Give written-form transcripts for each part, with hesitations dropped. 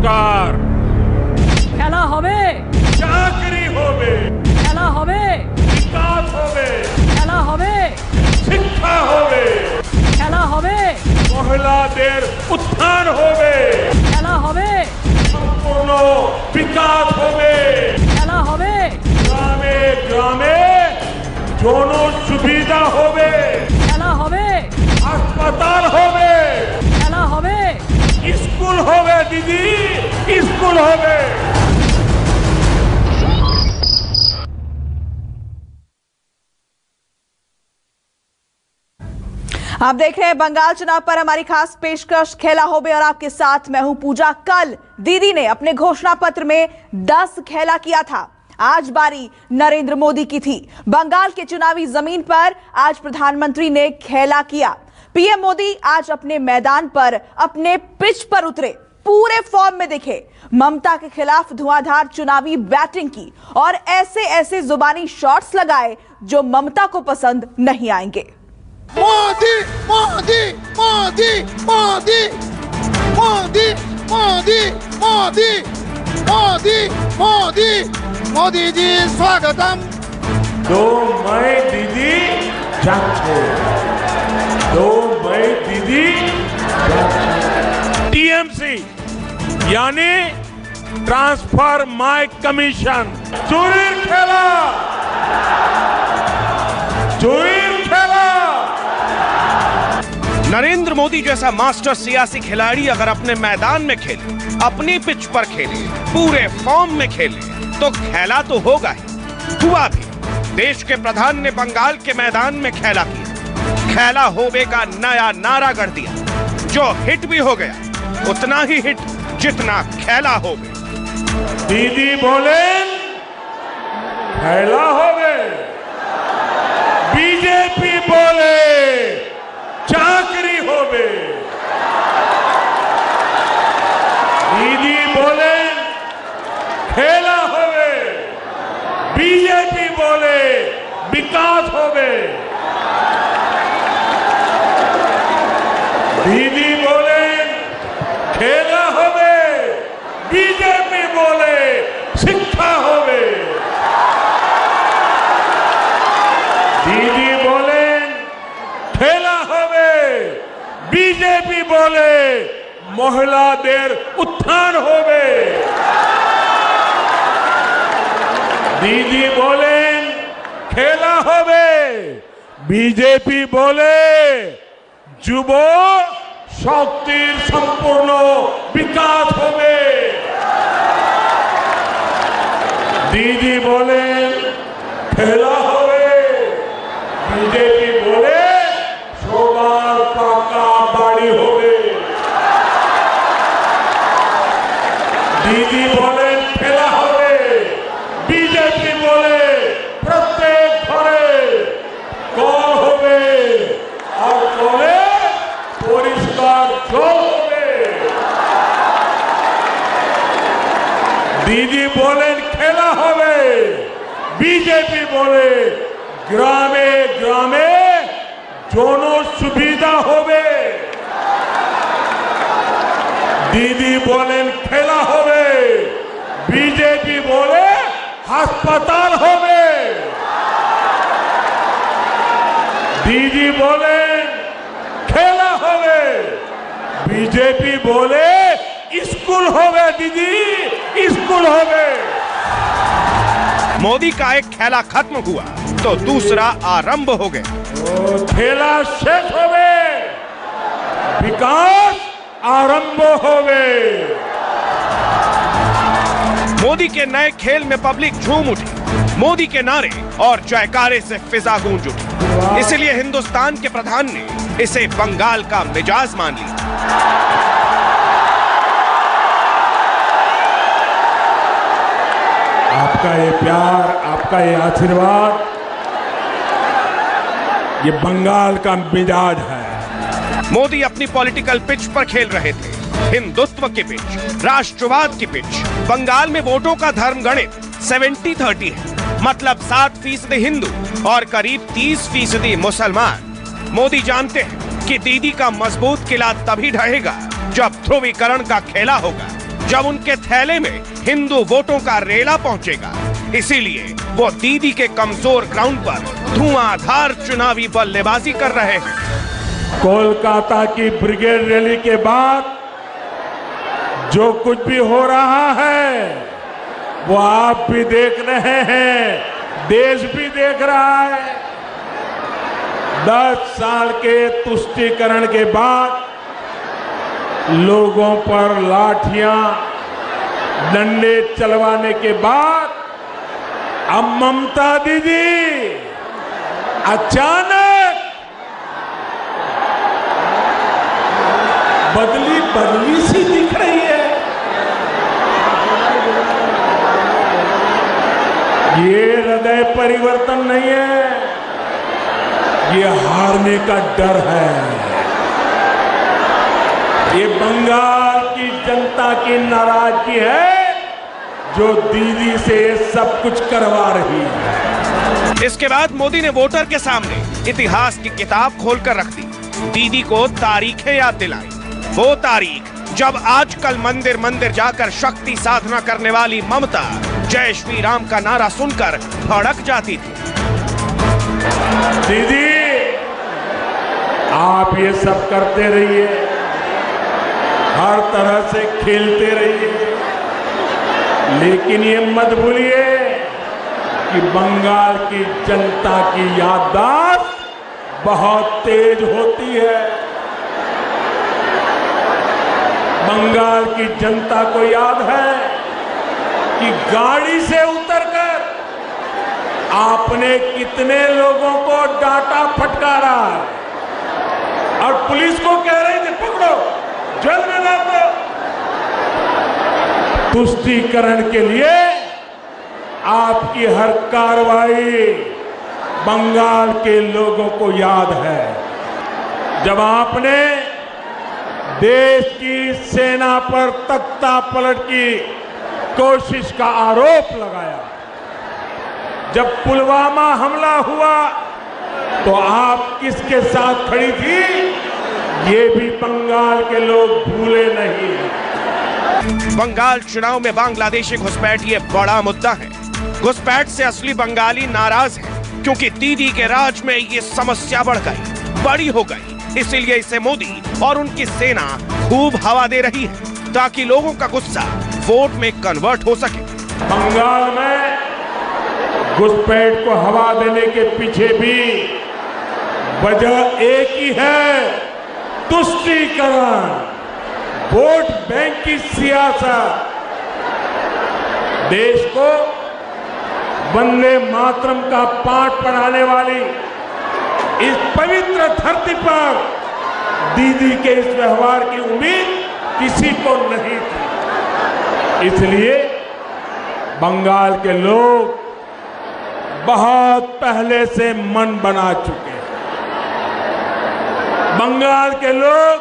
সরকার। খেলা হবে, চাকরি হবে, খেলা হবে, বিকাশ হবে, খেলা হবে, শিক্ষা হবে, খেলা হবে, মহিলাদের উত্থান হবে, খেলা হবে, সম্পূর্ণ বিকাশ হবে, খেলা হবে, গ্রামে গ্রামে জন সুবিধা হবে, খেলা হবে, হাসপাতাল হবে, খেলা হবে, স্কুল হবে দিদি, স্কুল হবে। आप देख रहे हैं बंगाल चुनाव पर हमारी खास पेशकश खेला होबे और आपके साथ मैं हूं पूजा। कल दीदी ने अपने घोषणा पत्र में 10 खेला किया था, आज बारी नरेंद्र मोदी की थी। बंगाल के चुनावी जमीन पर आज प्रधानमंत्री ने खेला किया। पीएम मोदी आज अपने मैदान पर, अपने पिच पर उतरे, पूरे फॉर्म में दिखे। ममता के खिलाफ धुआंधार चुनावी बैटिंग की और ऐसे ऐसे जुबानी शॉट्स लगाए जो ममता को पसंद नहीं आएंगे। मोदी मोदी मोदी मोदी मोदी मोदी मोदी मोदी मोदी मोदी जी स्वागतम। 2 मई दीदी जाच्छे, 2 मई दीदी टीएमसी यानी ट्रांसफर माई कमीशन चोरी खेला, चोरी खेला। नरेंद्र मोदी जैसा मास्टर सियासी खिलाड़ी अगर अपने मैदान में खेले, अपनी पिच पर खेले, पूरे फॉर्म में खेले तो खेला तो होगा ही। हुआ भी। देश के प्रधान ने बंगाल के मैदान में खेला किया। खेला होबे का नया नारा गढ़ दिया, जो हिट भी हो गया, उतना ही हिट जितना खेला होबे। दीदी बोले खेला होबे, बीजेपी बोले चाकरी होबे। दीदी बोले खेला होबे, बीजेपी बोले विकास होबे। दीदी बोले खेला होबे, बीजेपी बोले शिक्षा होबे। दीदी बोले खेला होबे, बीजेपी बोले महिलादेर उत्थान होबे। दीदी बोले खेला होबे, बीजेपी बोले যুব শক্তির সম্পূর্ণ বিকাশ হবে। দিদি বলেন খেলা হবে, বিজেপি বলে সবার পাকা বাড়ি হবে। দিদি বলেন খেলা হবে, বিজেপি বলে প্রত্যেক ঘরে কল হবে আর কলে পরিষ্কার জল হবে। দিদি বলেন খেলা হবে, বিজেপি বলে গ্রামে গ্রামে জন সুবিধা হবে। দিদি বলেন খেলা হবে, বিজেপি বলে হাসপাতাল হবে। দিদি বলেন খেলা হবে, বিজেপি বলে স্কুल होवे। दीदी स्कूल होवे। मोदी का एक खेला खत्म हुआ तो दूसरा आरंभ हो गया। खेला शेष होवे, विकास आरंभ होवे। मोदी के नए खेल में पब्लिक झूम उठी, मोदी के नारे और जयकारे से फिजा गूंज उठी। इसलिए हिंदुस्तान के प्रधान ने इसे बंगाल का मिजाज मान लिया। आपका ये प्यार, आपका ये आशीर्वाद, ये बंगाल का मिजाज है। मोदी अपनी पॉलिटिकल पिच पर खेल रहे थे, हिंदुत्व की पिच, राष्ट्रवाद की पिच। बंगाल में वोटों का धर्म गणित 70-30 है, मतलब 7% हिंदू और करीब 30% मुसलमान। मोदी जानते हैं कि दीदी का मजबूत किला तभी ढहेगा जब ध्रुवीकरण का खेला होगा। जब उनके थैले में हिंदू वोटों का रेला पहुंचेगा। इसीलिए वो दीदी के कमजोर ग्राउंड पर धुआंधार चुनावी बल्लेबाजी कर रहे हैं। कोलकाता की ब्रिगेड रैली के बाद जो कुछ भी हो रहा है वो आप भी देख रहे हैं, देश भी देख रहा है। 10 साल के तुष्टीकरण के बाद लोगों पर लाठियां डंडे चलवाने के बाद अब ममता दीदी अचानक बदली सी दिख रही है। ये हृदय परिवर्तन नहीं है, ये हारने का डर है। ये बंगाल की जनता की नाराजगी है जो दीदी से सब कुछ करवा रही है। इसके बाद मोदी ने वोटर के सामने इतिहास की किताब खोलकर रख दी। दीदी को तारीखें याद दिलाई, वो तारीख जब आजकल मंदिर मंदिर जाकर शक्ति साधना करने वाली ममता जय श्री राम का नारा सुनकर भड़क जाती थी। दीदी आप ये सब करते रहिए, हर तरह से खेलते रहिए, लेकिन ये मत भूलिए कि बंगाल की जनता की याददाश्त बहुत तेज होती है। बंगाल की जनता को याद है कि गाड़ी से उतरकर आपने कितने लोगों को डांटा फटकारा और पुलिस को कह रहे थे पकड़ो, जेल में डाल दो। तुष्टीकरण के लिए आपकी हर कार्रवाई बंगाल के लोगों को याद है। जब आपने देश की सेना पर तख्ता पलट की कोशिश का आरोप लगाया, जब पुलवामा हमला हुआ तो आप किसके साथ खड़ी थी, ये भी बंगाल के लोग भूले नहीं हैं। बंगाल चुनाव में बांग्लादेशी घुसपैठ ये बड़ा मुद्दा है। घुसपैठ से असली बंगाली नाराज है क्योंकि दीदी के राज में ये समस्या बढ़ गई, बड़ी हो गई। इसीलिए इसे मोदी और उनकी सेना खूब हवा दे रही है ताकि लोगों का गुस्सा वोट में कन्वर्ट हो सके। बंगाल में घुसपैठ को हवा देने के पीछे भी वजह एक ही है, तुष्टीकरण, वोट बैंक की सियासत। देश को वंदे मातरम का पाठ पढ़ाने वाली इस पवित्र धरती पर दीदी के इस व्यवहार की उम्मीद किसी को नहीं थी। इसलिए बंगाल के लोग बहुत पहले से मन बना चुके हैं। बंगाल के लोग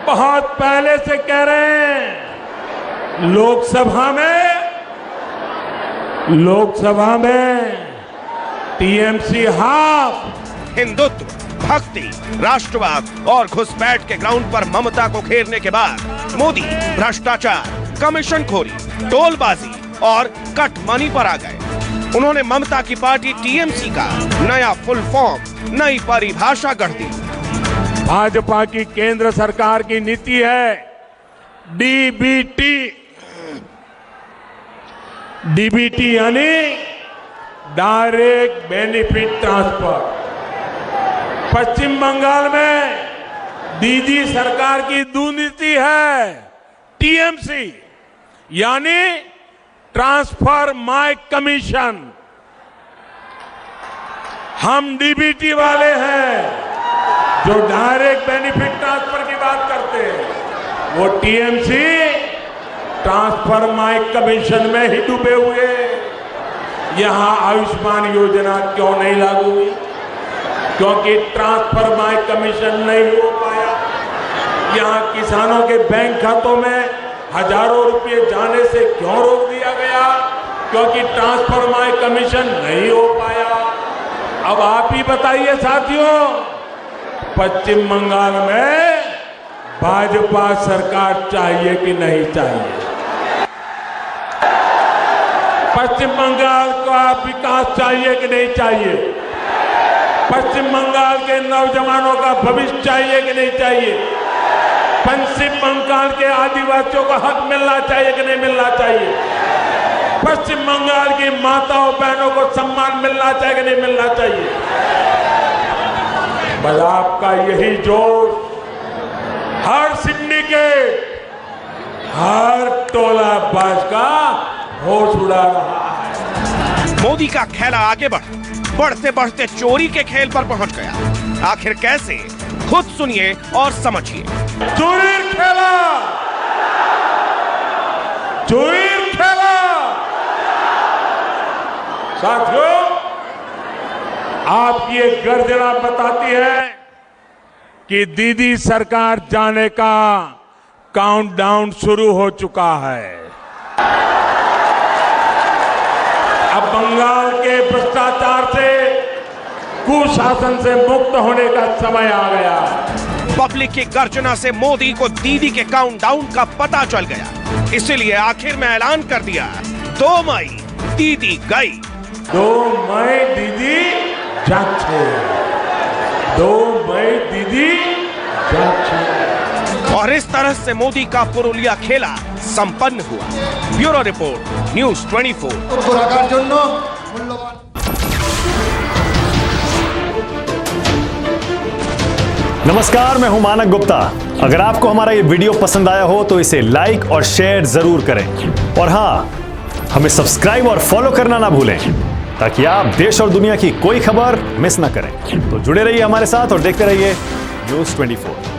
बहुत पहले से कह रहे हैं लोकसभा में टीएमसी हाफ। हिंदुत्व, भक्ति, राष्ट्रवाद और घुसपैठ के ग्राउंड पर ममता को घेरने के बाद मोदी भ्रष्टाचार, कमीशनखोरी, टोलबाजी और कट मनी पर आ गए। उन्होंने ममता की पार्टी टीएमसी का नया फुल फॉर्म, नई परिभाषा गढ़ दी। भाजपा की केंद्र सरकार की नीति है डीबीटी यानी डायरेक्ट बेनिफिट ट्रांसफर। पश्चिम बंगाल में दीदी सरकार की दुनीति है टीएमसी यानी ट्रांसफर माय कमीशन। हम डीबीटी वाले हैं जो डायरेक्ट बेनिफिट ट्रांसफर की बात करते हैं, वो टीएमसी ट्रांसफर माय कमीशन में ही डूबे हुए। यहां आयुष्मान योजना क्यों नहीं लागू हुई? क्योंकि ट्रांसफर माय कमीशन नहीं हो पाया। यहां किसानों के बैंक खातों में हजारों रुपए जाने से क्यों रोक दिया गया? क्योंकि ट्रांसफर माय कमीशन नहीं हो पाया। अब आप ही बताइए साथियों, पश्चिम बंगाल में भाजपा सरकार चाहिए कि नहीं चाहिए? पश्चिम बंगाल का विकास चाहिए कि नहीं चाहिए? पश्चिम बंगाल के नौजवानों का भविष्य चाहिए कि नहीं चाहिए? पश्चिम बंगाल के आदिवासियों को हक मिलना चाहिए कि नहीं मिलना चाहिए? पश्चिम बंगाल की माताओं बहनों को सम्मान मिलना चाहिए कि नहीं मिलना चाहिए? बस आपका यही जोश हर सिंडिकेट, हर टोला बाज का होश उड़ा रहा है। मोदी का खेला आगे बढ़ते बढ़ते चोरी के खेल पर पहुंच गया। आखिर कैसे, खुद सुनिए और समझिए। चोरी खेला, चोरी खेला। साथियों, आपकी एक गर्जना बताती है कि दीदी सरकार जाने का काउंटडाउन शुरू हो चुका है। अब बंगाल के भ्रष्टाचार से, कुशासन से मुक्त होने का समय आ गया। पब्लिक की गर्जना से मोदी को दीदी के काउंटडाउन का पता चल गया। इसीलिए आखिर में ऐलान कर दिया, 2 मई दीदी गई। 2 मई दीदी जाच्छे, 2 मई दीदी जाच्छे। और इस तरह से मोदी का पुरुलिया खेला संपन्न हुआ। Bureau report, news 24। नमस्कार, मैं हूं मानक गुप्ता। अगर आपको हमारा ये वीडियो पसंद आया हो तो इसे लाइक और शेयर जरूर करें। और हाँ, हमें सब्सक्राइब और फॉलो करना ना भूलें ताकि आप देश और दुनिया की कोई खबर मिस ना करें। तो जुड़े रहिए हमारे साथ और देखते रहिए न्यूज़ 24।